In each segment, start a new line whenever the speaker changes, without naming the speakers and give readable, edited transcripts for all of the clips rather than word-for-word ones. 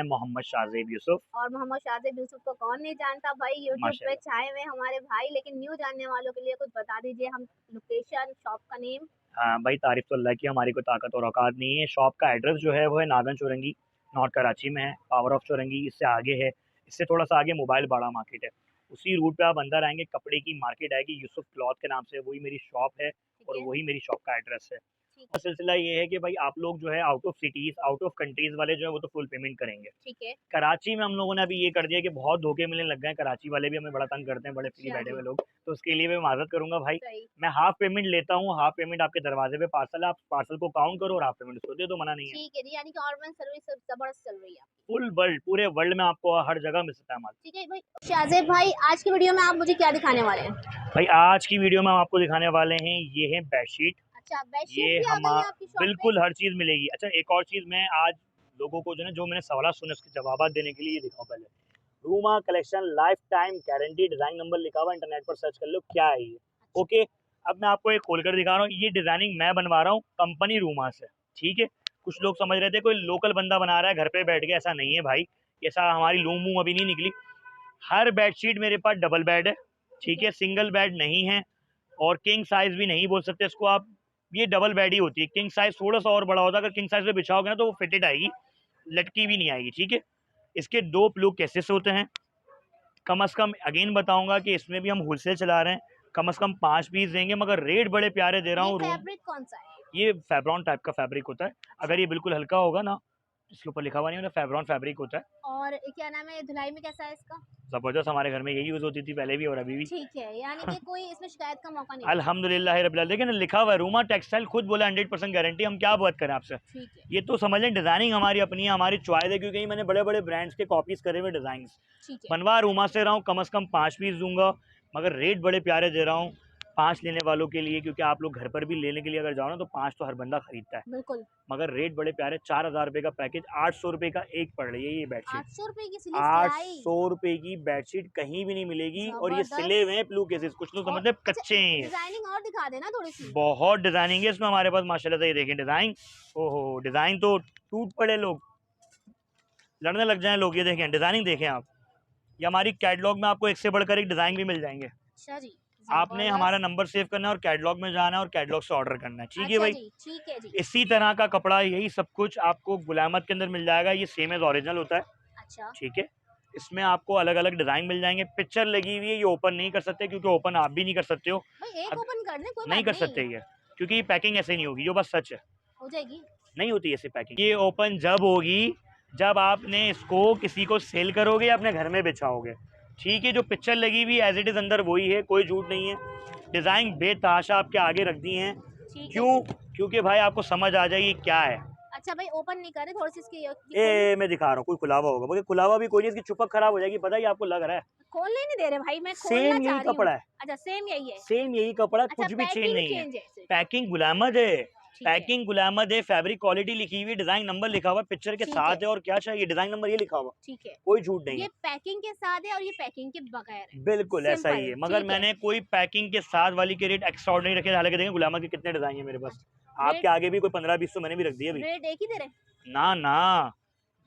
है मोहम्मद शाहजेब यूसुफ।
और मोहम्मद शाहजेब यूसुफ को कौन नहीं जानता भाई, यूट्यूब पे
माशाल्लाह।
छाए हुए हमारे भाई। लेकिन न्यू जानने वालों के लिए कुछ बता दीजिए, हम लोकेशन, शॉप का नेम।
हाँ भाई, तारीफ तो अल्लाह की, हमारी कोई ताकत और औकात नहीं है। शॉप का एड्रेस जो है वो है नागन चौरंगी, नॉर्थ कराची में है। पावर ऑफ चौरंगी इससे आगे है, इससे थोड़ा सा आगे मोबाइल बाड़ा मार्केट है। उसी रूट पे आप अंदर आएंगे, कपड़े की मार्केट आएगी यूसुफ क्लॉथ के नाम से, वही मेरी शॉप है
ठीक
और
है,
वही मेरी शॉप का एड्रेस है।
ठीक
और
है,
सिलसिला ये है कि भाई आप लोग जो है out of cities, out of countries वाले जो है वो तो फुल पेमेंट करेंगे।
ठीक है।
कराची में हम लोगों ने अभी ये कर दिया कि बहुत धोखे मिलने लग गए हैं, कराची वाले भी हमें बड़ा तंग करते हैं, बड़े फ्री
अच्छा
बैठे
जी,
हुए लोग। तो उसके लिए मैं माज़रत करूँगा भाई।
सही।
मैं हाफ़ पेमेंट लेता हूँ, हाफ़ पेमेंट आपके दरवाज़े पे पार्सल है, आप पार्सल को काउंट करो और हाफ़ पेमेंट उसको दे दो, मना नहीं है।
ठीक है जी, यानी कि ऑनलाइन सर्विस जबरदस्त चल रही है आपकी।
फुल वर्ल्ड, पूरे वर्ल्ड में आपको हर जगह मिल सकता है माल।
ठीक है भाई। शाहजेब भाई, आज की वीडियो में आप मुझे क्या दिखाने वाले हैं?
भाई आज की वीडियो में हम आपको दिखाने वाले हैं, ये है बेडशीट।
अच्छा, बेडशीट
ये
भी आ
हम
गई है आपकी शॉप पे?
बिल्कुल हर चीज़ मिलेगी। अच्छा, एक और चीज़ मैं आज लोगों को जो है ना, जो मैंने सवाल सुने उसके जवाब देने के लिए ये दिखाऊँ पहले। Ruma collection life time guarantee, design number लिखा हुआ है, इंटरनेट पर सर्च कर लो क्या है ये।
अच्छा,
ओके, अब मैं आपको एक खोल कर दिखा रहा हूँ। ये डिज़ाइनिंग मैं बनवा रहा हूँ कंपनी रूमा से, ठीक है। कुछ लोग समझ रहे थे कोई लोकल बंदा बना रहा है घर पे बैठ के, ऐसा नहीं है भाई। ऐसा हमारी लूम वूम अभी नहीं निकली। हर बेडशीट मेरे पास डबल बेड है,
ठीक
ठीक
है।
है, सिंगल बेड नहीं है। और किंग साइज भी नहीं बोल सकते इसको आप, ये डबल बेड ही होती है। किंग साइज थोड़ा सा और बड़ा होता है, अगर किंग साइज पे बिछाओगे ना तो वो फिटेड आएगी, लटकी भी नहीं आएगी, ठीक है। इसके दो प्लू केसेस होते हैं। कम से कम अगेन बताऊंगा कि इसमें भी हम होलसेल चला रहे हैं, कम से कम 5 पीस देंगे, मगर रेट बड़े प्यारे दे रहा
ये
हूँ। रूम
फैब्रिक कौन-सा है?
ये फैब्रॉन टाइप का फैब्रिक होता है।
अच्छा,
अगर ये बिल्कुल हल्का होगा ना, इसके ऊपर लिखा हुआ नहीं होता, फैब्रॉन फैब्रिक होता है।
और क्या नाम है, धुलाई में कैसा है इसका?
ज़बरदस्त, हमारे घर में यही यूज़ होती थी पहले भी और अभी भी।
ठीक है, यानी कि कोई इसमें शिकायत का मौका नहीं रहेगा।
अल्हम्दुलिल्लाह रब्बिल आलमीन। देखिए ना, लिखा हुआ है रूमा टेक्सटाइल, खुद बोला 100% गारंटी। हम क्या बात करें आपसे।
ठीक है,
ये तो समझ लें डिज़ाइनिंग हमारी अपनी है, हमारी चॉइस है, क्योंकि मैंने बड़े बड़े ब्रांड्स के कॉपीज़ करे हुए डिज़ाइन
ठीक है।
बनवा रूमा से रहा हूँ। कम से कम 5 पीस दूंगा, मगर रेट बड़े प्यारे दे रहा हूँ 5 लेने वालों के लिए, क्योंकि आप लोग घर पर भी लेने के लिए अगर जाओ ना तो 5 तो हर बंदा खरीदता है।
बिल्कुल,
मगर रेट बड़े प्यारे, 4000 रुपये का पैकेज, 800 रुपये का एक पड़ रही है ये बेडशीट।
₹800 की सिली
आठ
सिलाई,
सौ रुपये की बेडशीट कहीं भी नहीं मिलेगी, और ये सिले हुए
ज़बरदस्त।
हैं प्लू केसेस, कुछ लोग
और
समझते हैं
अच्छा,
कच्चे हैं ये।
डिज़ाइनिंग और दिखा देना थोड़ी-सी।
बहुत डिजाइनिंग है इसमें हमारे पास माशाल्लाह से। ये देखें डिजाइन, ओहो डिजाइन तो टूट पड़े लोग, लड़ने लग जाएं लोग। ये देखें डिजाइनिंग, देखें आप, ये हमारी कैटलॉग में आपको एक से बढ़कर एक डिजाइन भी मिल जाएंगे।
अच्छा जी,
आपने हमारा
ज़बरदस्त।
नंबर सेव करना है और कैटलॉग में जाना है और कैटलॉग से ऑर्डर करना है, ठीक है
अच्छा
भाई।
जी, ठीक है जी।
इसी तरह का कपड़ा, यही सब कुछ आपको गुलामत के अंदर मिल जाएगा। ये सेम एज ओरिजिनल होता है,
अच्छा,
ठीक है। इसमें आपको अलग अलग डिजाइन मिल जाएंगे। पिक्चर लगी हुई है, ये ओपन नहीं कर सकते, क्योंकि ओपन आप भी नहीं कर सकते हो।
भाई एक
अग,
ओपन कर दें, कोई
नहीं
बात
कर
नहीं,
सकते ये, क्योंकि ये पैकिंग ऐसे नहीं होगी, जो बस सच है,
हो जाएगी।
नहीं होती ऐसी पैकिंग। ये ओपन जब होगी जब आपने इसको किसी को सेल करोगे या अपने घर में बिछाओगे, ठीक है। जो पिक्चर लगी हुई एज इट इज़ अंदर वही है, कोई झूठ नहीं है। डिज़ाइन बेतहाशा आपके आगे रख दी हैं,
ठीक है
क्यों?
जी।
क्योंकि भाई आपको समझ आ जाएगी क्या है।
अच्छा भाई, ओपन नहीं कर रहे, थोड़ी-सी इसकी ये खोल
ए मैं दिखा रहा हूँ, कोई खुलावा होगा, मगर खुलावा भी कोई नहीं, इसकी चुपक खराब हो जाएगी, पता ही आपको लग रहा है।
खोलने ही नहीं दे रहे भाई, मैं खोलना
सेम
चाह
यही
रही हूँ।
कपड़ा है,
अच्छा, सेम यही है।
सेम यही कपड़ा,
अच्छा,
कुछ भी चेंज
पैकिंग
नहीं है।
चेंज है सिर्फ।
पैकिंग गुलामत है,
ठीक है,
पैकिंग गुलामत है, फैब्रिक क्वालिटी लिखी हुई, डिजाइन नंबर लिखा हुआ पिक्चर के
ठीक है,
साथ है, और क्या चाहिए, डिजाइन नंबर ये लिखा हुआ,
ठीक है।
कोई झूठ नहीं
ये
है।
पैकिंग के साथ है और ये पैकिंग के बगैर है।
बिल्कुल ऐसा ही
सिंपल,
है, मगर
ठीक है।
मैंने कोई पैकिंग के साथ वाली के रेट एक्स्ट्रा ऑर्डिनरी रखे। हालांकि देखें गुलामत के कितने डिजाइन है मेरे पास,
अच्छा,
आपके
रेट
आगे भी कोई 15-20 तो मैंने भी रख दिए अभी।
रेट एक ही दे रहे?
ना ना,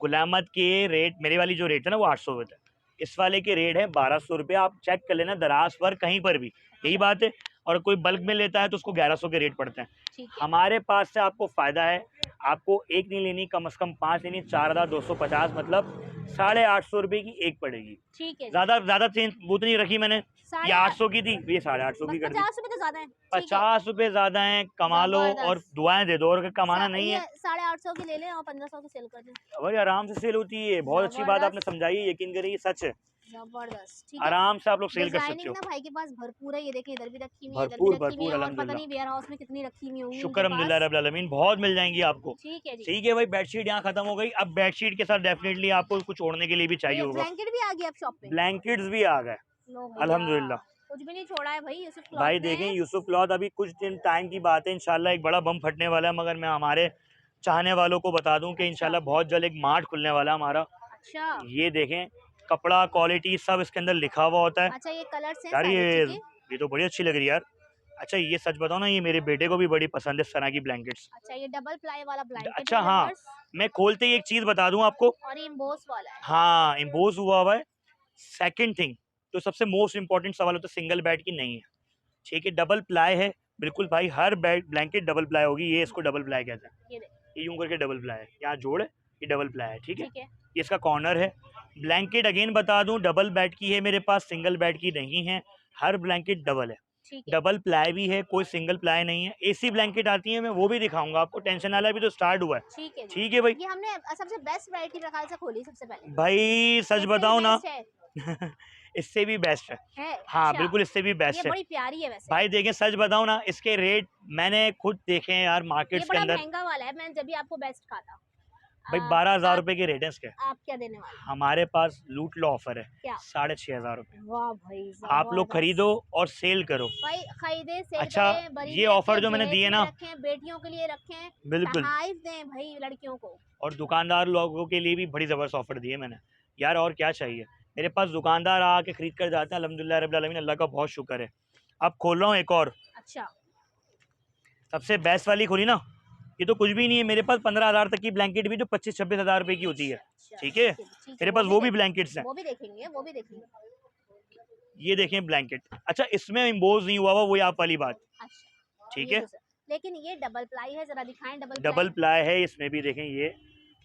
गुलामत के रेट, मेरे वाली जो रेट है ना वो 800 रुपये, इस वाले के रेट है 1200 रुपये। आप चेक कर लेना दराज पर कहीं पर भी, यही बात है। और कोई बल्क में लेता है तो उसको 1100 के रेट पड़ते हैं।
ठीक है,
हमारे पास से आपको फ़ायदा है, आपको एक नहीं लेनी, कम से कम 5 लेनी, 4250, मतलब 850 रुपये की एक पड़ेगी।
ठीक है जी।
ज़्यादा ज़्यादा चेंज वो तो नहीं रखी मैंने, ये
साढ़े
800 की थी, ये 850
बस
की कर दी।
₹50 तो ज़्यादा है। ठीक है,
50 रुपये ज़्यादा हैं, कमा लो और
ज़बरदस्त।
दुआएं दे दो, और अगर कमाना नहीं
ये
है
850 की ले लें और 1500 की सेल कर दें।
भाई आराम से सेल होती है। बहुत अच्छी बात आपने
ज़बरदस्त,
समझाई है, यकीन करिए सच है।
ज़बरदस्त, ठीक है।
आराम से आप लोग सेल कर सकते
डिज़ाइनिंग
हो,
ना भाई के पास भरपूर है, ये देखिए इधर भी रखी हुई है, इधर भी
भरपूर
रखी हुई
भरपूर
है, और पता
अल्हम्दुलिल्लाह।
नहीं वेयर हाउस में कितनी रखी हुई होंगी
शुक्र
इनके
अल्हम्दुलिल्लाह
पास।
रब्बिल आलमीन, बहुत मिल जाएंगी आपको।
ठीक है जी।
ठीक है भाई, बेडशीट यहाँ खत्म हो गई। अब बेडशीट के साथ डेफिनेटली आपको कुछ ओढ़ने के लिए भी चाहिए
ये
होगा।
ब्लैंकेट भी आ गया अब शॉप पे?
ब्लैंकेट्स भी आ गए
लो भैया,
अल्हम्दुलिल्लाह।
कुछ भी नहीं छोड़ा है भाई यूसुफ
भाई
क्लॉथ ने।
देखें यूसुफ क्लॉथ, अभी कुछ दिन टाइम की बात है, इंशाल्लाह एक बड़ा बम फटने वाला है। मगर मैं हमारे चाहने वालों को बता दूं कि
अच्छा,
इंशाल्लाह बहुत जल्द एक मार्ट खुलने वाला है हमारा।
अच्छा,
ये देखें, कपड़ा क्वालिटी सब इसके अंदर लिखा हुआ होता है।
अच्छा, ये कलर्स हैं
यार
सारे, ठीक है।
ये तो बड़ी अच्छी लग रही है यार। अच्छा ये सच बताओ ना, ये मेरे बेटे को भी बड़ी पसंद है इस तरह की ब्लैंकेट्स।
अच्छा ये डबल प्लाई वाला ब्लैंकेट
अच्छा
है
हाँ,
lovers,
मैं खोलते ही एक चीज बता दूं आपको।
और ये एम्बोस वाला है।
हाँ इम्पोज हुआ हुआ है। सेकंड थिंग, तो सबसे मोस्ट इंपॉर्टेंट सवाल होता है सिंगल बेड की नहीं है, ठीक है, डबल प्लाई है। बिल्कुल भाई, हर बेड ब्लैंकेट डबल प्लाई होगी, ये इसको डबल प्लाई कहते हैं।
ये देख,
ये यूं करके डबल प्लाई है, यहाँ जोड़ है, ये डबल प्लाई है, ठीक है।
ठीक है,
ये इसका कॉर्नर है। ब्लैंकेट अगेन बता दूं, डबल बेड की है मेरे पास, सिंगल बेड की नहीं है। हर ब्लैंकेट डबल है,
ठीक है,
डबल प्लाई भी है, कोई सिंगल प्लाई नहीं है। एसी ब्लैंकेट आती है, मैं वो भी दिखाऊंगा आपको, टेंशन वाला भी तो स्टार्ट हुआ है।
ठीक है जी।
ठीक है भाई।
ये हमने सबसे बेस्ट वैरायटी रखा से खोली सबसे पहले।
भाई सच
इससे भी
बताओ ना,
बेस्ट है।
इससे भी बेस्ट है। हाँ
अच्छा,
बिल्कुल, इससे भी
ये
बेस्ट है
बड़ी प्यारी है वैसे।
भाई। देखें सच बताओ ना, इसके रेट मैंने खुद देखे हैं यार
ये
मार्केट्स के
बड़ा
अंदर।
महंगा वाला है, मैंने जब भी आपको बेस्ट कहा था।
भाई
आ,
12,000
आप
रुपए के रेट है इसके।
आप क्या देने वाले हैं?
हमारे पास लूट लो ऑफर है,
क्या?
6,500 रुपए।
वाह भाई
आप लोग
जबरदस्त।
खरीदो और सेल करो।
भाई खरीदे सेल
अच्छा,
करें, बड़ी
ये ऑफर जो मैंने दिए ना,
रखें, बेटियों के लिए रखें,
बिल्कुल,
तहाइफ दें भाई लड़कियों को।
और दुकानदार लोगों के लिए भी बड़ी ज़बरदस्त ऑफर दी है मैंने यार। और क्या चाहिए, मेरे पास दुकानदार आके खरीद कर जाते हैं, अल्हम्दुलिल्लाह रब्बिल आलमीन, अल्लाह का बहुत शुक्र है। अब खोल रहा हूँ एक और,
अच्छा,
सबसे बेस्ट वाली खोली ना। ये तो कुछ भी नहीं है, मेरे पास 15,000 तक की ब्लैंकेट भी जो 25-26 हज़ार रुपए की होती है,
अच्छा,
ठीक है।
ठीक है,
मेरे पास वो भी
देखेंगे,
ब्लैंकेट्स हैं,
वो भी देखेंगे, वो भी देखेंगे।
ये देखें ब्लैंकेट। अच्छा इसमें इम्बोज नहीं हुआ हुआ, वही आप वाली बात,
अच्छा,
ठीक
ये
है।
दूसरा, लेकिन ये डबल प्लाई है, जरा दिखाएं डबल
डबल
प्लाई।
प्लाई है इसमें भी, देखें ये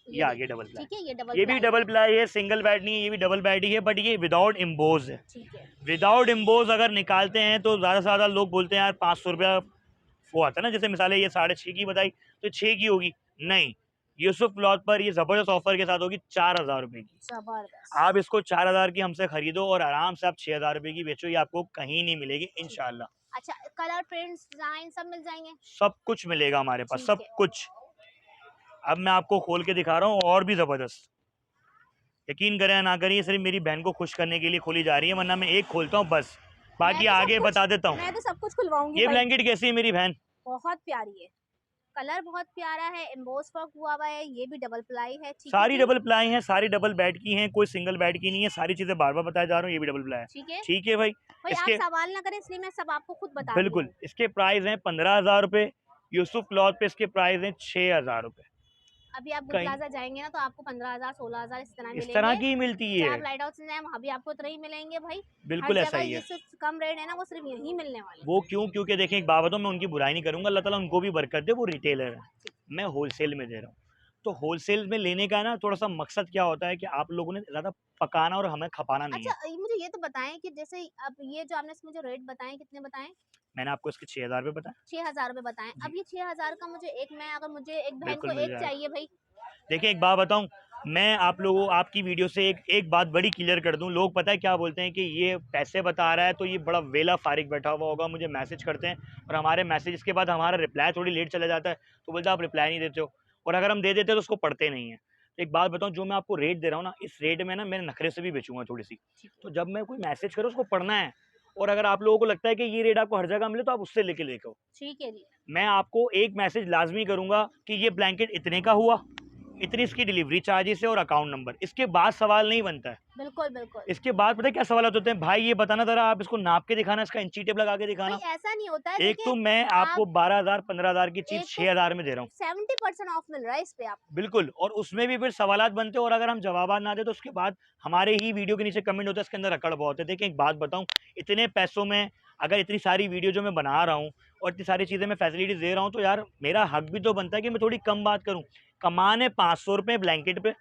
ये
आगे
देखिए,
डबल प्लाई,
ठीक है, ये डबल
ये भी
प्लाई
डबल
है,
प्लाई है, सिंगल बेड नहीं है, ये भी डबल बेड ही है, बट ये विदाउट इम्बोज है।
ठीक है,
विदाउट इम्बोज अगर निकालते हैं तो ज़्यादा से ज़्यादा लोग बोलते हैं यार 500 रुपया वो आता है ना, जैसे मिसाल है ये 6.5 की बताई तो 6 की होगी, नहीं, यूसुफ क्लॉथ पर ये ज़बरदस्त ऑफर के साथ होगी 4,000 रुपये की।
जबरदस्त।
आप इसको 4,000 की हमसे खरीदो और आराम से आप 6,000 रुपये की बेचो, ये आपको कहीं नहीं मिलेगी इंशाल्लाह।
अच्छा, कलर प्रिंट्स डिजाइन सब मिल जाएंगे।
सब कुछ मिलेगा हमारे पास,
ठीक
सब
है।
कुछ। अब मैं आपको खोल के दिखा रहा हूँ और भी ज़बरदस्त। यकीन करें या ना करें, ये सिर्फ मेरी बहन को खुश करने के लिए खोली जा रही है, वरना मैं एक खोलता हूँ बस, बाकी आगे बता देता हूँ।
मैं तो सब कुछ खुलवाऊंगी
ये
भाई।
ब्लैंकेट कैसी है मेरी बहन?
बहुत प्यारी है, कलर बहुत प्यारा है, एम्बोस वर्क हुआ हुआ है, ये भी डबल प्लाई है, ठीक है
सारी
जी?
डबल प्लाई हैं, सारी डबल बेड की हैं, कोई सिंगल बेड की नहीं है, सारी चीजें बार बार बताया जा रहा हूँ, ये भी डबल प्लाई है,
ठीक है
ठीक है भाई।
भाई, आप
इसके
सवाल ना करें इसलिए मैं सब आपको खुद बता रही
बिल्कुल,
हूँ।
इसके प्राइस हैं 15,000 रुपये। यूसुफ क्लॉथ पे इसके प्राइस हैं 6,000 रुपये।
अभी आप गुल
कहीं
प्लाजा जाएंगे ना तो आपको 15,000 16,000 इस तरह
इस तरह
मिलेंगे।
की ही मिलती
चाहे
है,
आप लाइट हाउस में जाए वहाँ भी आपको इतना ही मिलेंगे भाई। हर
बिल्कुल ऐसा
जगह
ही है।
ये सिर्फ कम रेट है ना, वो सिर्फ यहीं मिलने वाले।
वो क्यों? क्योंकि देखें एक बात बताऊं, मैं उनकी बुराई नहीं करूंगा, अल्लाह ताला उनको भी बरकत दे, वो रिटेलर है, मैं होलसेल में दे रहा हूँ। तो होलसेल में लेने का ना थोड़ा सा मकसद क्या होता है कि आप लोगों ने ज़्यादा पकाना और हमें खपाना नहीं
अच्छा,
है।
मुझे ये तो बताएं कि जैसे अब ये जो आपने इसमें जो रेट बताए कितने बताएं?
मैंने आपको इसके 6,000 रुपये बताया।
6,000 रुपये बताएं। अब ये 6,000 का मुझे एक, मैं अगर मुझे एक बहन
बिल्कुल
को
मिल
एक
जाएगा।
चाहिए भाई।
देखिए एक बात बताऊं, मैं आप लोगों आपकी वीडियो से एक बात बड़ी क्लियर कर दूं। लोग पता है क्या बोलते हैं कि ये पैसे बता रहा है तो ये बड़ा वेला फारिग बैठा हुआ होगा, मुझे मैसेज करते हैं और हमारे मैसेज के बाद हमारा रिप्लाई थोड़ी लेट चला जाता है, तो बोलते हैं आप रिप्लाई नहीं देते हो, और अगर हम दे देते हैं तो उसको पढ़ते नहीं है। तो एक बात बताऊं, जो मैं आपको रेट दे रहा हूँ ना, इस रेट में ना मैं नखरे से भी बेचूंगा थोड़ी सी। तो जब मैं कोई मैसेज करूँ उसको पढ़ना है, और अगर आप लोगों को लगता है कि ये रेट आपको हर जगह मिले तो आप उससे लेके लेके आओ।
ठीक है जी,
मैं आपको एक मैसेज लाजमी करूंगा कि ये ब्लैंकेट इतने का हुआ, इतनी इसकी डिलीवरी चार्जेस है और अकाउंट नंबर, इसके बाद सवाल नहीं बनता है।
बिल्कुल बिल्कुल।
इसके बाद पता है क्या सवाल होते हैं? भाई ये बताना जरा, आप इसको नाप के दिखाना, इसका इंची टेप लगा के
भाई
दिखाना।
ऐसा नहीं होता है,
एक तो
देखिए
मैं आपको
आप
12,000 15,000 की चीज
एक तो
6,000 में दे रहा हूँ,
70% ऑफ मिल रहा है इस पे आप।
बिल्कुल, और उसमें भी फिर सवालात बनते हैं, और अगर हम जवाब ना दे तो उसके बाद हमारे ही वीडियो के नीचे कमेंट होता है इसके अंदर अकड़ बहुत है। देखिए एक बात बताऊं, इतने पैसों में अगर इतनी सारी वीडियो जो मैं बना रहा हूँ और इतनी सारी चीज़ें मैं फैसिलिटीज दे रहा हूँ, तो यार मेरा हक भी तो बनता है कि मैं थोड़ी कम बात करूँ। कमाने 500 रुपये ब्लैंकेट पे,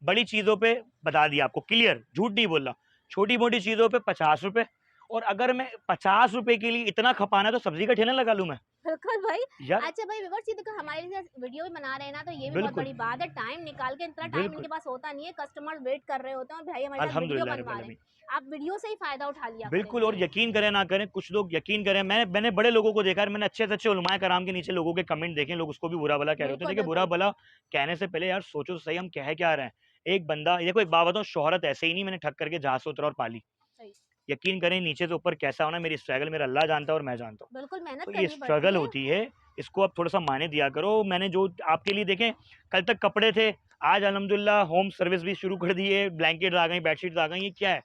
बड़ी चीज़ों पे बता दिया आपको क्लियर, झूठ नहीं बोल रहा, छोटी मोटी चीज़ों पे 50 रुपये, और अगर मैं 50 रुपये के लिए इतना खपाना है तो सब्जी का ठेला लगा लूँ मैं
बिल्कुल भाई।
यार।
अच्छा भाई व्यूअर्स, ये देखो हमारे लिए वीडियो भी बना रहे हैं ना, तो ये भी बहुत
बिल्कुल
बड़ी बात है। टाइम निकाल के, इतना टाइम
बिल्कुल,
इनके पास होता नहीं है, कस्टमर वेट कर रहे होते हैं और भाई हमारे साथ वीडियो
अल्हम्दुलिल्लाह
बनवा
रब्बिल
रहे हैं।
आलमीन।
आप वीडियो से ही फायदा उठा लिया करें
बिल्कुल, और
भाई।
यकीन करें ना करें, कुछ लोग यकीन करें, मैंने बड़े लोगों को देखा है, मैंने अच्छे से अच्छे उलमाए कराम के नीचे लोगों के कमेंट देखे, लोग उसको भी बुरा भला कह रहे होते हैं।
बिल्कुल
देखिए बुरा
बिल्कुल
भला कहने से पहले यार सोचो तो सही हम कह क्या रहे हैं। एक बंदा, देखो एक बात बताऊं, शोहरत ऐसे ही नहीं मैंने ठग करके जहाज से उतरा और पाली।
सही।
यकीन करें नीचे से ऊपर कैसा होना, मेरी स्ट्रगल मेरा अल्लाह जानता है और मैं जानता हूँ।
बिल्कुल मेहनत
तो ये
करनी पड़ती
स्ट्रगल
है।
होती है, इसको आप थोड़ा सा माने दिया करो। मैंने जो आपके लिए देखें, कल तक कपड़े थे, आज अल्हम्दुलिल्लाह होम सर्विस भी शुरू कर दी है, ब्लैंकेट आ गई, बेडशीट आ गई, ये क्या है?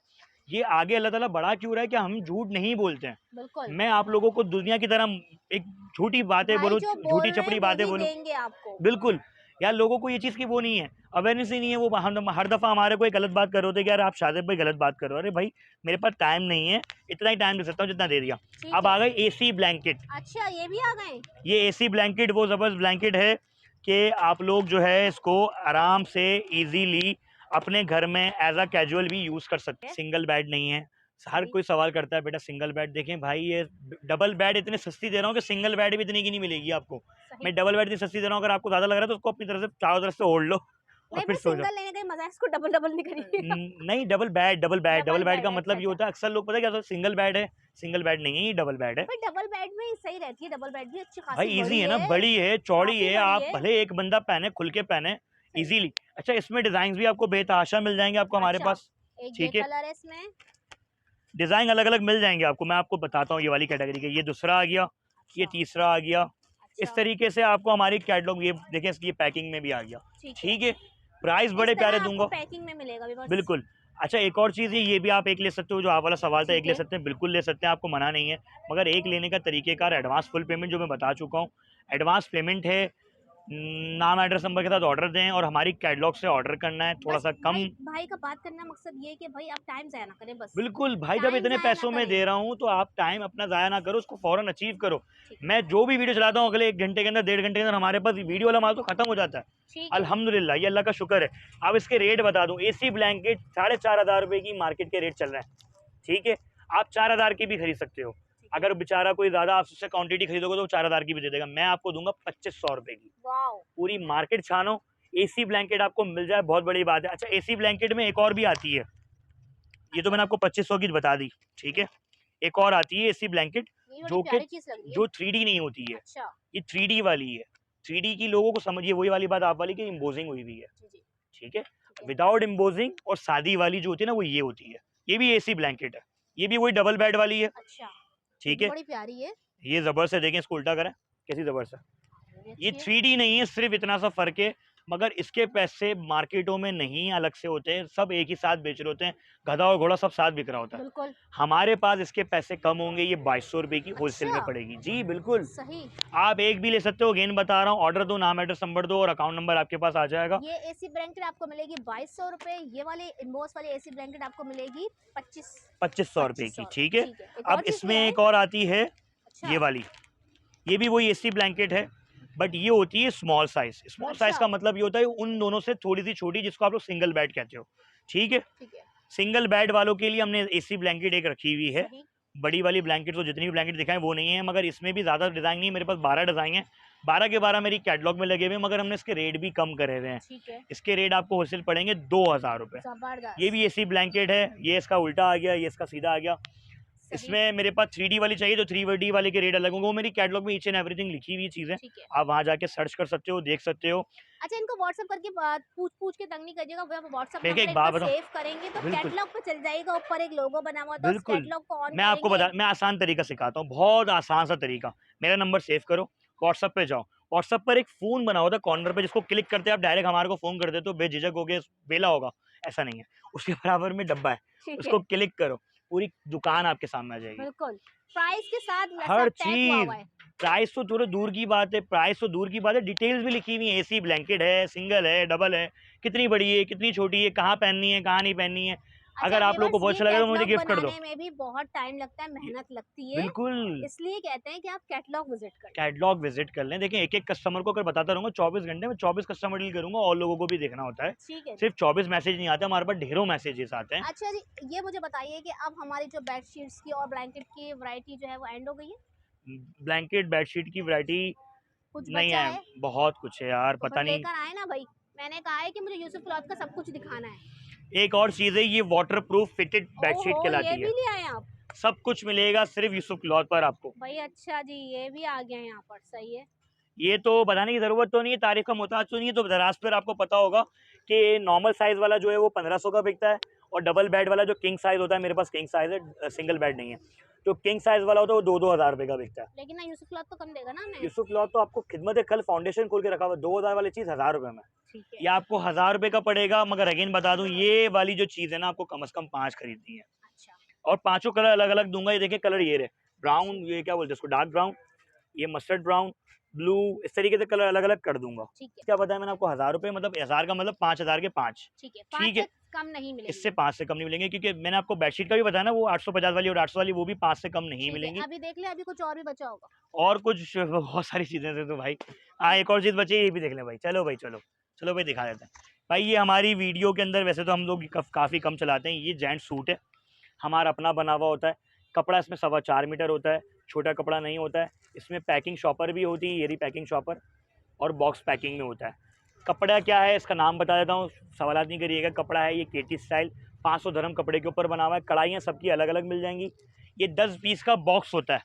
ये आगे अल्लाह ताला बढ़ा क्यों रहा है कि हम झूठ नहीं बोलते हैं।
बिल्कुल
मैं आप लोगों को दुनिया की तरह एक झूठी बातें
भाई
बोलूं,
जो बोल
झूठी
रहे हैं
चपड़ी
वो
बातें
भी
बोलूं,
देंगे आपको।
बिल्कुल। यार लोगों को ये चीज़ की वो नहीं है, अवेयरनेस ही नहीं है। वो हर दफ़ा हमारे को एक गलत बात कर रहे होते हैं कि यार आप शादी पे गलत बात कर रहे हो। अरे भाई मेरे पास टाइम नहीं है, इतना ही टाइम दे सकता हूँ जितना दे दिया।
ठीक
अब
है।
आ गई एसी ब्लैंकेट।
अच्छा ये भी आ गए।
ये एसी ब्लैंकेट वो ज़बरदस्त ब्लैंकेट है कि आप लोग जो है इसको आराम से इजीली अपने घर में एज अ कैजुअल भी यूज़ कर सकते हैं। सिंगल बेड नहीं है। हर
सही।
कोई सवाल करता है बेटा सिंगल बेड। देखें भाई ये डबल बेड इतनी सस्ती दे रहा हूँ कि सिंगल बेड भी इतनी की नहीं मिलेगी आपको।
सही।
मैं डबल बेड इतनी सस्ती दे रहा हूँ, अगर आपको ज़्यादा लग रहा है तो उसको अपनी तरफ से चारों तरफ से ओढ़ लो और
नहीं
फिर
पर
सो जाओ।
सिंगल लेने का ही मजा है, इसको डबल डबल नहीं करिएगा।
नहीं double bed, double bed, double
double
bed
bed
का
है,
मतलब
अच्छा
ये होता है, अक्सर लोग पता है क्या सिंगल बेड है, सिंगल बेड नहीं है, ये डबल बेड है।
पर डबल बेड में सही रहती है, डबल बेड भी अच्छी
भाई
खासी
इजी
बड़ी
है ना,
है,
बड़ी है, चौड़ी
काफी
है,
बड़ी
आप
है।
भले एक बंदा पहने, खुल के पहने
सही।
इजीली। अच्छा इसमें डिजाइन भी आपको बेतहाशा मिल जाएंगे आपको हमारे
अच्छा
पास।
एक ये
ठीक है,
कलर है इसमें।
डिजाइन अलग अलग मिल जाएंगे आपको। मैं आपको बताता हूँ ये वाली कैटेगरी के, ये दूसरा आ गया, ये
अच्छा
तीसरा आ गया। इस
अच्छा
तरीके से आपको हमारी कैटलॉग ये देखें, इसकी पैकिंग में भी आ गया।
ठीक है।
ठीक है, प्राइस
इस
बड़े
तरह
प्यारे
आपको
दूंगा,
पैकिंग में मिलेगा व्यूअर्स।
बिल्कुल। अच्छा एक और चीज़ है, ये भी आप एक ले सकते हो, जो आप वाला सवाल था, एक
ठीक
ले
है।
सकते हैं, बिल्कुल ले सकते हैं, आपको मना नहीं है। मगर एक लेने का तरीकेकार एडवांस फुल पेमेंट जो मैं बता चुका हूँ, एडवांस पेमेंट है, नाम एड्रेस नंबर के साथ ऑर्डर दें और हमारी कैटलॉग से ऑर्डर करना है थोड़ा
बस
सा कम।
भाई भाई का बात करना मकसद ये है कि भाई आप टाइम जाया ना करें, बस
बिल्कुल भाई, जब
टाइम
इतने
जाया ना
पैसों में
करें।
दे रहा हूँ तो आप टाइम अपना ज़ाया ना करो, उसको फ़ौरन अचीव करो।
ठीक
मैं जो भी वीडियो चलाता हूँ अगले 1 घंटे के अंदर, 1.5 घंटे के अंदर हमारे पास वीडियो वाला माल तो खत्म हो जाता है।
ठीक है।
अल्हम्दुलिल्लाह, ये अल्लाह का शुक्र है। अब इसके रेट बता दूं, एसी ब्लैंकेट 4,500 रुपए की मार्केट के रेट चल रहे हैं। ठीक है, आप 4,000 की भी खरीद सकते हो। अगर बेचारा कोई ज़्यादा आप उससे क्वांटिटी खरीदोगे तो 4,000 की भी दे देगा। मैं आपको दूंगा 2,500 रुपए की।
वाओ।
पूरी मार्केट छानो, एसी ब्लैंकेट आपको मिल जाए, बहुत बड़ी बात है। अच्छा एसी ब्लैंकेट में एक और भी आती है, ये तो मैंने आपको 2,500 की बता दी। ठीक है, एक और आती है एसी ब्लैंकेट
ये बड़ी
जो कि
प्यारी चीज लग रही है।
जो 3D नहीं होती है,
अच्छा
ये 3D वाली है। 3D की लोगों को समझिए, वही वाली बात आप वाली की इम्पोजिंग हुई हुई है।
जी जी
ठीक है,
ठीक है।
विदाउट इम्पोजिंग और सादी वाली जो होती है ना, वो ये होती है। ये भी एसी ब्लैंकेट है, ये भी वही डबल बेड वाली है।
अच्छा ये
ठीक
भी
है,
बड़ी प्यारी है।
ये जबरदस्त है, देखें इसको उल्टा करें कैसी जबरदस्त है।
ये भी
ये
अच्छी है।
3D नहीं है, सिर्फ इतना सा फर्क है। मगर इसके पैसे मार्केटों में नहीं अलग से होते हैं, सब एक ही साथ बेच रहे होते हैं, गधा और घोड़ा सब साथ बिक रहा होता है।
बिल्कुल
हमारे पास इसके पैसे कम होंगे, ये 2,200 रुपए की होलसेल में
अच्छा
पड़ेगी। जी बिल्कुल,
सही।
आप एक भी ले सकते हो, अगेन बता रहा हूँ, ऑर्डर दो, नाम एड्रेस नंबर दो और अकाउंट नंबर आपके पास आ जाएगा।
ये एसी ब्लैंकेट आपको मिलेगी 2,200 रुपए। ये वाली इम्बोस वाली एसी ब्लैंकेट आपको मिलेगी
2,500 रुपए की।
2,500।
ठीक है,
ठीक है। एक
अब
और चीज
इसमें
ले आए।
एक और आती है,
अच्छा
ये वाली, ये भी वही एसी ब्लैंकेट है, बट ये होती है स्मॉल साइज। स्मॉल साइज
अच्छा
का मतलब ये होता है उन दोनों से थोड़ी सी छोटी, जिसको आप लोग सिंगल बेड कहते हो। ठीक है,
ठीक है।
सिंगल बेड वालों के लिए हमने एसी ब्लैंकेट एक रखी हुई है।
सही।
बड़ी वाली ब्लैंकेट तो जितनी भी ब्लैंकेट दिखाएं वो नहीं है, मगर इसमें भी ज़्यादा डिज़ाइन नहीं है, मेरे पास 12 डिज़ाइन है, 12 के 12 मेरी कैटलॉग में लगे हुए हैं, मगर हमने इसके रेट भी कम करे हुए हैं।
ठीक है।
इसके रेट आपको होलसेल पड़ेंगे 2,000 रुपये। ये
जबरदस्त।
भी एसी ब्लैंकेट है, ये इसका उल्टा आ गया, ये इसका सीधा आ गया।
सही।
इसमें मेरे पास 3D वाली चाहिए तो 3D वाले के रेट अलग होंगे, वो मेरी कैटलॉग में ईच एंड एवरीथिंग लिखी हुई चीज़ें,
ठीक है।
आप वहाँ जाके सर्च कर सकते हो, देख सकते हो।
अच्छा इनको व्हाट्सएप करके पूछ पूछ के तंग नहीं करिएगा, वो व्हाट्सएप
देखिए
नंबर
एक
एक
बात
बार
बताऊं,
सेव करेंगे तो
बिल्कुल
कैटलॉग पे चल जाएगा, ऊपर एक लोगो बना हुआ, तो उस
बिल्कुल,
कैटलॉग को ऑन
मैं आपको
करेंगे।
बता, मैं आसान तरीका सिखाता हूँ, बहुत आसान सा तरीका। मेरा नंबर सेव करो, व्हाट्सएप पे जाओ, व्हाट्सएप पर एक फ़ोन बना होता है कॉर्नर पे, जिसको क्लिक करते हैं आप डायरेक्ट हमारे को फ़ोन कर देते हो, बेझिझक हो गए, वेला होगा, ऐसा नहीं है। उसके बराबर में डब्बा है,
ठीक है।
उसको क्लिक करो, पूरी दुकान आपके सामने आ जाएगी,
बिल्कुल प्राइस के साथ
हर
सब टैग हुआ
चीज़।
हुआ है।
प्राइस तो थोड़े दूर की बात है, प्राइस तो दूर की बात है, डिटेल्स भी लिखी हुई है, एसी ब्लैंकेट है, सिंगल है, डबल है, कितनी बड़ी है, कितनी छोटी है, कहाँ पहननी है, कहाँ नहीं पहननी है।
अच्छा
अगर आप लोग को
व्यूअर्स
बहुत
ये
अच्छा लगा तो मुझे
कैटलॉग
गिफ्ट कर दो।
बनाने में भी बहुत टाइम लगता है, मेहनत लगती है,
बिल्कुल,
इसलिए कहते हैं कि आप कैटलॉग विजिट करें।
कैटलॉग विजिट कर लें। देखें एक एक कस्टमर को अगर बताता रहूँगा 24 घंटे में 24 कस्टमर डील करूँगा, और लोगों को भी देखना होता है।
ठीक है जी।
सिर्फ 24 मैसेज नहीं आते, हमारे पास ढेरों मैसेजेस आते हैं।
अच्छा जी ये मुझे बताइए कि अब हमारी जो बेडशीट्स की और ब्लैंकेट की वैरायटी जो है वो एंड हो गई है,
ब्लैंकेट बेडशीट की वैरायटी
कुछ
नहीं
बचा
है,
है
बहुत कुछ है यार,
तो
पता
फिर
नहीं।
लेकर आए ना भाई। मैंने कहा है कि मुझे यूसुफ क्लॉथ का सब कुछ दिखाना है।
एक और चीज़ है, ये वाटर प्रूफ फिटेड बेडशीट
ओहो ये
कहलाती
भी
है।
ले आए आप
सब कुछ मिलेगा सिर्फ यूसुफ क्लॉथ पर आपको।
भाई। अच्छा जी ये भी आ गया यहाँ पर, सही है।
ये तो बताने की ज़रूरत तो नहीं है, तारीफ का मोहताज तो नहीं है, तो दराज पर आपको पता होगा कि नॉर्मल साइज़ वाला जो है वो 1,500 का बिकता है, और डबल बेड वाला जो किंग साइज़ होता है, मेरे पास किंग साइज़ है, सिंगल बेड नहीं है, तो किंग साइज़ वाला होता है वो 2-2 हज़ार रुपये का बिकता है।
लेकिन ना यूसुफ क्लॉथ तो कम देगा ना हमें।
यूसुफ क्लॉथ तो आपको खिदमत है, कल फाउंडेशन खोल के रखा हुआ, 2,000 वाली चीज़ 1,000 रुपये में,
ठीक है।
ये आपको 1,000 रुपये का पड़ेगा। मगर अगेन बता दूं, ये वाली जो चीज़ है ना, आपको कम से कम 5 खरीदनी है।
अच्छा
और पांचों कलर अलग अलग दूंगा। ये देखिए कलर ये रहे, ब्राउन, ये क्या बोलते हैं इसको, डार्क ब्राउन, ये मस्टर्ड ब्राउन, ब्लू, इस तरीके से कलर अलग अलग कर दूंगा।
ठीक है।
क्या बताया मैंने आपको, 1000 रुपए, मतलब 1000 का मतलब 5000 के 5।
ठीक है,
ठीक
5
है,
से कम नहीं मिलेंगे।
इससे 5 से कम नहीं मिलेंगे, क्योंकि मैंने आपको बेडशीट का भी बताया ना, वो 850 वाली और 800 वाली, वो भी 5 से कम नहीं
ठीक है,
मिलेंगी।
अभी देख ले, अभी कुछ और भी बचा होगा।
और कुछ बहुत सारी चीजें थे तो भाई, हाँ एक और चीज बची है, ये भी देख लें भाई। चलो भाई, चलो चलो भाई, दिखा देते हैं भाई। ये हमारी वीडियो के अंदर वैसे तो हम लोग काफ़ी कम चलाते हैं। ये जेंट्स सूट है, हमारा अपना बना हुआ होता है। कपड़ा इसमें 4.25 मीटर होता है, छोटा कपड़ा नहीं होता है। इसमें पैकिंग शॉपर भी होती है, ये रही पैकिंग शॉपर, और बॉक्स पैकिंग में होता है। कपड़ा क्या है इसका नाम बता देता हूँ, सवाल नहीं करिएगा। कपड़ा है ये केटी स्टाइल 500 धर्म कपड़े के ऊपर बना हुआ है। कढ़ाइयाँ सबकी अलग अलग मिल जाएंगी। ये 10 पीस का बॉक्स होता है,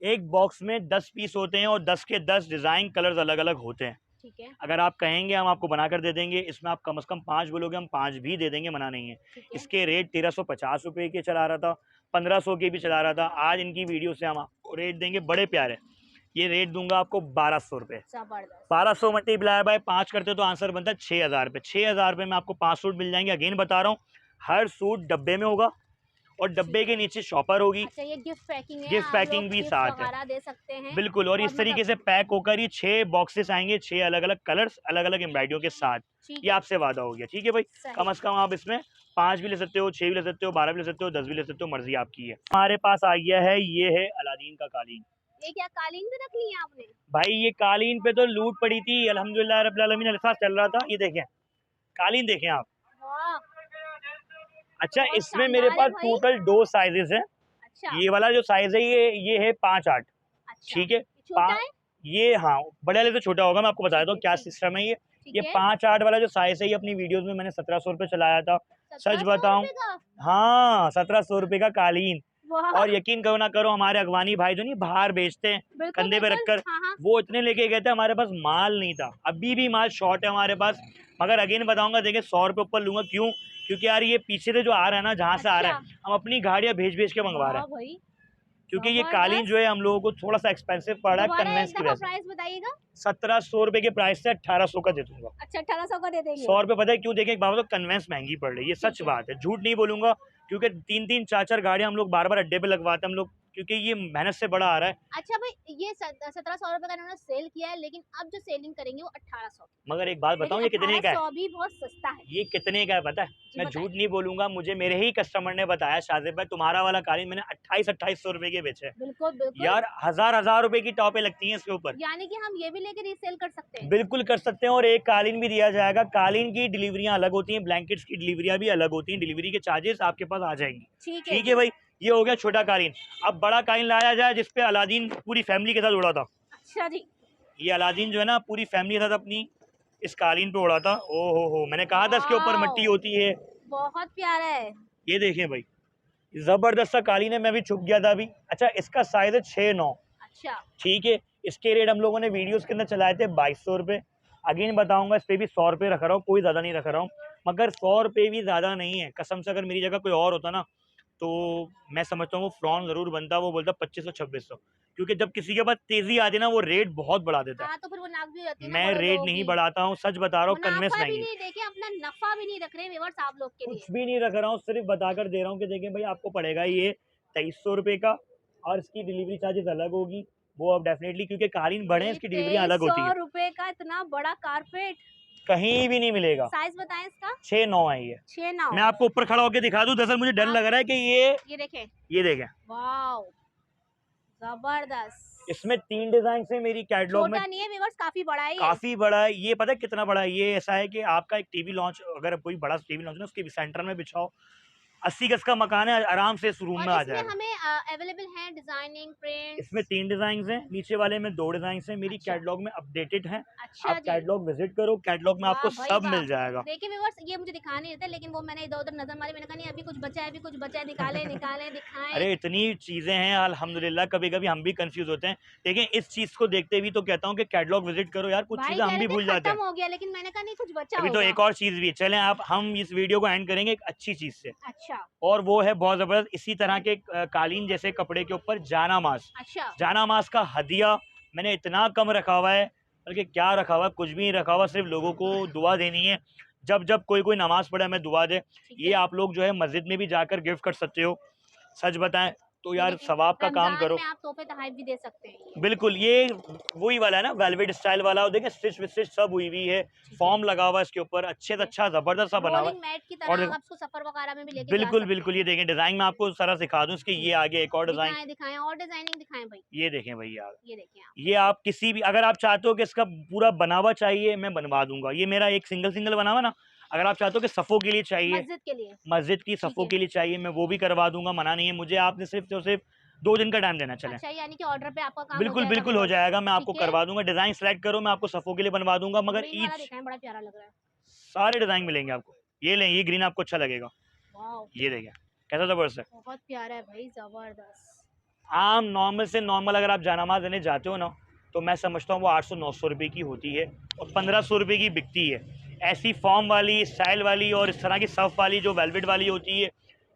एक बॉक्स में 10 पीस होते हैं, और 10 के 10 डिज़ाइन कलर्स अलग अलग होते हैं।
ठीक है,
अगर आप कहेंगे हम आपको बना कर दे देंगे। इसमें आप कम से कम 5 बोलोगे, हम 5 भी दे देंगे, मना नहीं है।
ठीक है।
इसके रेट 1350 रुपये के चला रहा था, 1500 के भी चला रहा था। आज इनकी वीडियो से हम आपको रेट देंगे बड़े प्यारे। ये रेट दूंगा आपको 1200 रुपये।
जबरदस्त।
1200 मल्टीप्लाई बाय 5 करते तो आंसर बनता है 6000 रुपये। 6000 रुपये में आपको 5 सूट मिल जाएंगे। अगेन बता रहा हूँ, हर सूट डब्बे में होगा, और डब्बे के नीचे शॉपर होगी।
अच्छा, ये गिफ्ट पैकिंग है,
गिफ्ट
आप
पैकिंग
लोग
भी
गिफ्ट
साथ है,
वगैरह दे सकते हैं।
बिल्कुल। और इस तरीके से पैक होकर ये 6 बॉक्सेस आएंगे, 6 अलग अलग कलर्स, अलग अलग एम्ब्रॉयडरियों के साथ।
ठीक
ये
है,
आपसे वादा हो गया, ठीक है भाई।
सही।
कम से कम आप इसमें 5 भी ले सकते हो, 6 भी ले सकते हो, 12 भी ले सकते हो, 10 भी ले सकते हो, मर्जी आपकी है। हमारे पास आ गया है, ये है अलादीन का कालीन।
ये क्या कालीन भी रख ली है आपने?
भाई ये कालीन पे तो लूट पड़ी थी, अल्हम्दुलिल्लाह रब्बिल आलमीन, अल्फाज चल रहा था। ये देखें कालीन, देखें आप।
वाह,
अच्छा,
बहुत
इसमें मेरे
शानदार है
पास
भाई।
टोटल 2 साइजेस हैं।
अच्छा,
ये वाला जो साइज है, ये है 5-8।
अच्छा।
ठीक है,
ये छोटा है?
ये हाँ, बड़े वाले से छोटा होगा। मैं आपको बता
ठीक
देता हूँ
है,
क्या
ठीक।
सिस्टम है। ये
ठीक
ये
है,
5-8 वाला जो साइज है, ये अपनी वीडियोस में मैंने 1700 रुपये चलाया था। सच
1700
बताऊं,
रुपए का?
हाँ 1700 रुपये का कालीन।
वाह,
और यकीन करो ना करो, हमारे अगवानी भाई जो नहीं बाहर बेचते हैं
बिल्कुल
कंधे पे
बिल्कुल,
रखकर,
हाँ हाँ।
वो इतने लेके गए थे, हमारे पास माल नहीं था। अभी भी माल शॉर्ट है हमारे पास। मगर अगेन बताऊंगा, देखिए 100 रुपये ऊपर लूंगा। क्यों? क्योंकि यार ये पीछे से जो आ रहा है ना, जहाँ से आ रहा
अच्छा,
है, हम अपनी गाड़ियाँ भेज भेज के मंगवा रहे
वाह
हैं।
भाई,
क्योंकि ये कालीन जो
जबरदस्त।
है हम लोगों को थोड़ा सा एक्सपेंसिव पड़ रहा है
दोबारा
कन्वेंस
एक
की
दफा
वजह से।
प्राइस बताइएगा।
1700 रुपये के प्राइस से 1800 का दे दूंगा।
अच्छा, 1800 का दे देंगे।
100 रुपये पता है क्यों? देखें एक बात, तो कन्वेंस महंगी पड़ रही है,
ठीक
सच
है।
बात है, झूठ नहीं बोलूंगा। क्योंकि 3-3 4-4 गाड़ियां हम लोग बार बार अड्डे पे लगवाते हैं हम लोग, क्योंकि ये मेहनत से बड़ा आ रहा है।
अच्छा भाई, ये 1700 रुपए का इन्होंने सेल किया है, लेकिन अब जो सेलिंग करेंगे वो 1800।
मगर एक बात बताऊं,
लेकिन
ये कितने का है?
1800 भी बहुत सस्ता है।
ये कितने का है पता है?
जी
मैं
बताइए।
झूठ नहीं बोलूंगा, मुझे मेरे ही कस्टमर ने बताया, शाजिब भाई तुम्हारा वाला कालीन मैंने 2800 रुपए के बेचे।
बिल्कुल बिल्कुल।
यार हजार रुपए की टॉपे लगती हैं इसके ऊपर।
यानी कि हम ये भी लेके रीसेल कर सकते हैं।
बिल्कुल कर सकते हैं, और एक कालीन भी दिया जाएगा। कालीन की डिलीवरियां अलग होती हैं, ब्लैंकेट्स की डिलीवरियां भी अलग होती हैं, डिलीवरी के चार्जेस आपके पास आ जाएंगी।
ठीक है
ठीक
जी।
है भाई, ये हो गया छोटा कालीन। अब बड़ा कालीन लाया जाए, जिसपे अलादीन पूरी फैमिली के साथ उड़ा था।
अच्छा जी।
ये अलादीन जो है ना, पूरी फैमिली के साथ अपनी इस कालीन पे उड़ा था। ओ हो, मैंने कहा था इसके ऊपर
वाओ,
मट्टी होती है।
बहुत प्यारा है।
ये देखें भाई, जबरदस्त सा कालीन है, मैं भी छुप गया था अभी। अच्छा, इसका साइज है 6-9।
अच्छा,
ठीक है, इसके रेट हम लोगों ने वीडियोस के अंदर चलाए थे 2200 रुपये। अगेन बताऊंगा, इस पर भी 100 रुपये रख रहा हूँ, कोई ज़्यादा नहीं रख रहा हूँ। मगर 100 रुपये भी ज़्यादा नहीं है, कसम से। अगर मेरी जगह कोई और होता ना, तो मैं समझता हूँ वो फ्रॉन ज़रूर बनता, वो बोलता 2500-2600। क्योंकि जब किसी के पास तेज़ी आती है ना, वो रेट बहुत बढ़ा देता है।
हाँ तो फिर वो नाक भी हो जाती है ना
मैं
बड़े
रेट
लोगों
नहीं
की।
बढ़ाता हूँ, सच बता रहा हूँ, कन्वेंस
मुनाफा भी
नहीं है।
नहीं, देखिए अपना नफा भी नहीं रख रहे व्यूअर्स आप लोग के लिए।
कुछ भी नहीं रख रहा हूँ, सिर्फ बताकर दे रहा हूँ कि देखें भाई, आपको पड़ेगा ये 2300 रुपये का, और इसकी डिलीवरी चार्जेस अलग होगी। वो अब डेफिनेटली, क्योंकि कालीन बड़े हैं,
भाई
इसकी डिलीवरी अलग होती
2300
है।
रुपए का इतना बड़ा कारपेट,
कहीं भी नहीं मिलेगा।
साइज बताएं इसका।
6-9 है ये।
6-9।
मैं आपको ऊपर खड़ा होकर दिखा दूं, दरअसल मुझे डर
हाँ।
लग रहा है कि
ये देखें,
ये देखें,
वाओ, जबरदस्त।
इसमें 3 डिजाइन से मेरी कैटलॉग में।
छोटा नहीं है व्यूअर्स, काफी बड़ा है ये।
काफी बड़ा है ये, पता है कितना बड़ा है ये? ऐसा है कि आपका एक टीवी लॉन्च, अगर कोई बड़ा टीवी लॉन्च ना, उसके सेंटर में बिछाओ, 80 गज का मकान है, आराम से इस रूम
और
में आ
इसमें
जाएगा।
हमें अवेलेबल है डिजाइनिंग
इसमें
प्रिंट्स।
3 डिजाइन हैं, नीचे वाले में 2 डिजाइन हैं, मेरी
अच्छा।
कैटलॉग में अपडेटेड हैं।
अच्छा
आप
जी।
कैटलॉग विजिट करो, कैटलॉग में
वाह
आपको
भाई
सब
वाह।
मिल जाएगा।
देखिए व्यूअर्स, ये मुझे दिखा नहीं देते, लेकिन वो मैंने इधर उधर नजर मारी, मैंने कहा नहीं अभी कुछ बचा है, अभी कुछ बचा है, निकाले निकाले दिखाएं।
अरे इतनी चीजें हैं अल्हम्दुलिल्लाह, कभी कभी हम भी कंफ्यूज होते हैं। लेकिन इस चीज को देखते भी तो कहता हूँ कि कैटलॉग विजिट करो यार, कुछ
भाई
चीजें
कह
हम
रहे
भी
थे
भूल जाते हैं।
खत्म हो गया, लेकिन मैंने कहा नहीं कुछ बचा
अभी तो
होगा।
एक और चीज भी है, चलें आप, हम इस वीडियो को एंड करेंगे एक अच्छी चीज से,
अच्छा
और वो है बहुत जबरदस्त, इसी तरह के कालीन जैसे कपड़े के ऊपर जानामाज।
अच्छा।
जानामाज का हदिया मैंने इतना कम रखा हुआ है, बल्कि क्या रखा हुआ है, कुछ भी नहीं रखा हुआ, सिर्फ लोगों को दुआ देनी है। जब जब कोई नमाज पढ़े हमें दुआ दे।
ठीक
ये
है।
आप लोग जो है मस्जिद में भी जाकर गिफ्ट कर सकते हो, सच बताएं तो
ये
यार
देखें,
सवाब का काम
रमजान
करो।
में आप तोहफे तोहफ़ भी दे सकते हैं ये।
बिल्कुल, ये वही वाला है ना वेलवेट स्टाइल वाला, और देखिए स्टिच विस्टिच सब हुई हुई है,
ठीक है,
फॉर्म लगा हुआ है इसके ऊपर, अच्छे
ठीक
से
है।
अच्छा ज़बरदस्त सा बना हुआ
रोलिंग
है।
मैट की
और
तरह
देखो
आप इसको सफ़र वगैरह में भी लेके जा
बिल्कुल,
सकते
बिल्कुल,
हैं।
ये देखें डिज़ाइन मैं आपको ज़रा सिखा दूँ इसके,
जी,
ये आगे एक और डिज़ाइन,
दिखाएँ, दिखाएँ और डिज़ाइनिंग दिखाएँ भई।
ये देखें भई यार।
ये देखिए आप।
ये आप किसी भी, अगर आप चाहते हो कि इसका पूरा बनावा चाहिए, मैं बनवा दूँगा। ये मेरा एक सिंगल-सिंगल बना हुआ ना, अगर आप चाहते हो कि सफ़ों के लिए चाहिए,
मस्जिद के लिए,
मस्जिद की
ठीक
सफ़ों
है।
के लिए चाहिए, मैं वो भी करवा दूँगा, मना नहीं है मुझे। आपने सिर्फ़ और सिर्फ़ 2 दिन का टाइम देना चलें।
अच्छा, यानी कि ऑर्डर पे आपका काम हो
बिल्कुल,
जाएगा
बिल्कुल हो
विदाउट,
जाएगा, मैं आपको
ठीक है।
करवा दूँगा। डिज़ाइन सेलेक्ट करो, मैं आपको सफ़ों के लिए बनवा दूँगा, मगर
ग्रीन वाला
ईच
दिखाएँ, बड़ा प्यारा लग रहा है।
सारे डिज़ाइन मिलेंगे आपको। ये लें, ये ग्रीन आपको अच्छा लगेगा।
वाओ!
ये देखिए, कैसा ज़बरदस्त है।
बहुत प्यारा है भई, ज़बरदस्त।
आम नॉर्मल से नॉर्मल अगर आप जयनमाज़ लेने जाते हो ना, तो मैं समझता हूँ वो 800-900 रुपए की होती है और 1500 रुपए की बिकती है। ऐसी फ़ॉर्म वाली, स्टाइल वाली और इस तरह की सफ़ वाली जो वेलवेट वाली होती है,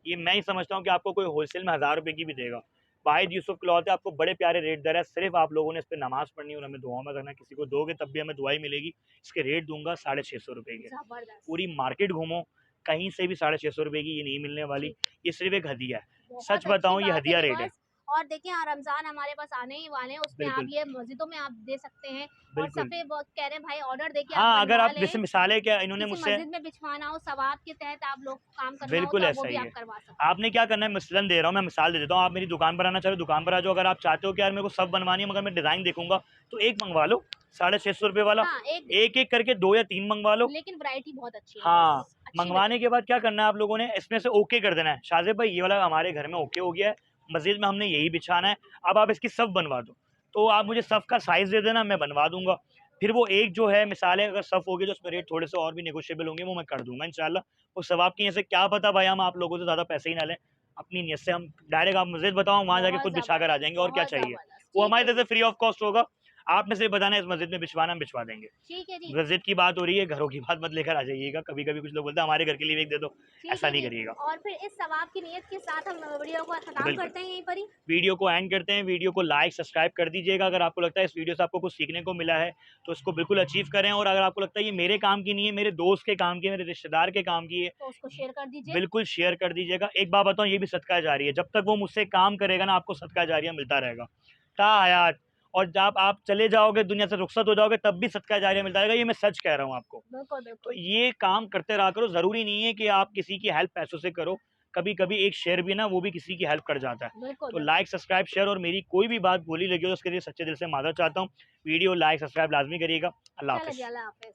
ये मैं ही समझता हूँ कि आपको कोई होलसेल में 1000 रुपए की भी देगा। वाहिद यूसुफ क्लॉथ है, आपको बड़े प्यारे रेट दे रहा है, सिर्फ़ आप लोगों ने इस पे नमाज़ पढ़नी है और हमें दुआओं में रखना है। किसी को दोगे तब भी हमें दुआई मिलेगी। इसके रेट दूँगा 650 रुपए के।
ज़बरदस्त।
पूरी मार्केट घूमो, कहीं से भी 650 रुपए की ये नहीं मिलने वाली।
जी,
ये सिर्फ़ एक हदिया है।
बहुत
सच
अच्छी
बताऊँ, ये
बात है
हदिया रेट है।
वीवर्स। और देखिए रमज़ान हमारे पास आने ही वाले हैं, उसमें आप
बिल्कुल,
ये मस्जिदों में आप दे सकते हैं। और
बिल्कुल।
सफ़े ब कह रहे हैं भाई ऑर्डर देके आप
हाँ, अगर
बनवा
आप जैसे
लें,
मिसाल है क्या इन्होंने
किसी
मुझसे,
मस्जिद में बिछवाना हो, सवाब के तहत आप लोग काम करना हो
बिल्कुल
तो वो
ऐसा
भी
ही
आप
है।
करवा सकते हैं।
आपने क्या करना है, मसलन दे रहा हूँ, मैं मिसाल दे देता हूँ, आप मेरी दुकान पर आना चाह रहे हो, दुकान पर आ जाओ। अगर आप चाहते हो कि यार मेरे को सब बनवानी है मगर मैं डिज़ाइन देखूँगा, तो एक मँगवा लो, 650 रुपए वाला।
हाँ, एक देखिए,
एक-एक करके 2 या 3 मँगवा लो।
लेकिन वैरायटी बहुत अच्छी है
हाँ,
बस, अच्छी
मँगवाने के
वैरायटी है।
बाद क्या करना है आप लोगों ने, इसमें से ओके कर देना है। शाज़िब भाई ये वाला हमारे घर में ओके हो गया है, मस्जिद में हमने यही बिछाना है, अब आप इसकी सफ़ बनवा दो। तो आप मुझे सफ़ का साइज़ दे देना, मैं बनवा दूँगा। फिर वो एक जो है मिसाल है, अगर सफ़ होगी तो उसमें रेट थोड़े से और भी नेगोशिएबल होंगे, वो मैं कर दूँगा इंशाल्लाह। वो सवाब की ऐसे क्या पता भाई हम आप लोगों से ज़्यादा पैसे ही ना लें। अपनी नीयत से हम डायरेक्ट, आप मस्जिद बताओ, वहाँ जाके खुद बिछा कर आ जाएँगे, और क्या
बहुत
चाहिए।
ज़बरदस्त।
वो
ठीक
हमारी
है
तरफ से
जी,
फ्री ऑफ कॉस्ट होगा। आपने सिर्फ़ बताना है इस मस्जिद में बिछवाना, हम बिछवा देंगे।
ठीक है जी,
मस्जिद की बात हो रही है, घरों की बात मत लेकर आ जाइएगा। कभी-कभी कुछ लोग बोलते हैं हमारे घर के लिए भी एक दे दो,
ठीक
ऐसा
है
नहीं
जी।
करिएगा।
और फिर इस सवाब की नीयत के साथ हम वीडियो को ख़त्म
बिल्कुल।
करते हैं यहीं पर ही।
वीडियो को एंड करते हैं, वीडियो को लाइक, सब्सक्राइब कर दीजिएगा। अगर आपको लगता है इस वीडियो से आपको कुछ सीखने को मिला है, तो इसको बिल्कुल अचीव करें, और अगर आपको लगता है ये मेरे काम की नहीं है, मेरे दोस्त के काम की है, मेरे रिश्तेदार के काम की है,
तो उसको शेयर कर दीजिए।
बिल्कुल शेयर कर दीजिएगा। एक बात बताऊँ, ये भी सदका जारी है। जब तक वो मुझसे काम करेगा ना, आपको सदका जारिया मिलता रहेगा ता हयात। और जब आप चले जाओगे, दुनिया से रुखसत हो जाओगे, तब भी सदका जारिया मिलता रहेगा। ये मैं सच कह रहा हूँ आपको।
बिल्कुल,
तो
बिल्कुल।
ये काम करते रहा करो। ज़रूरी नहीं है कि आप किसी की हेल्प पैसों से करो। कभी-कभी एक शेयर भी ना, वो भी किसी की हेल्प कर जाता है।
बिल्कुल,
तो
बिल्कुल।
लाइक, सब्सक्राइब, शेयर, और मेरी कोई भी बात बुरी लगी हो तो उसके लिए सच्चे दिल से माफ़ी चाहता हूँ। वीडियो लाइक, सब्सक्राइब लाज़मी करिएगा। अल्लाह
चलो जी,
हाफ़िज़।
अल्लाह हाफ़िज़।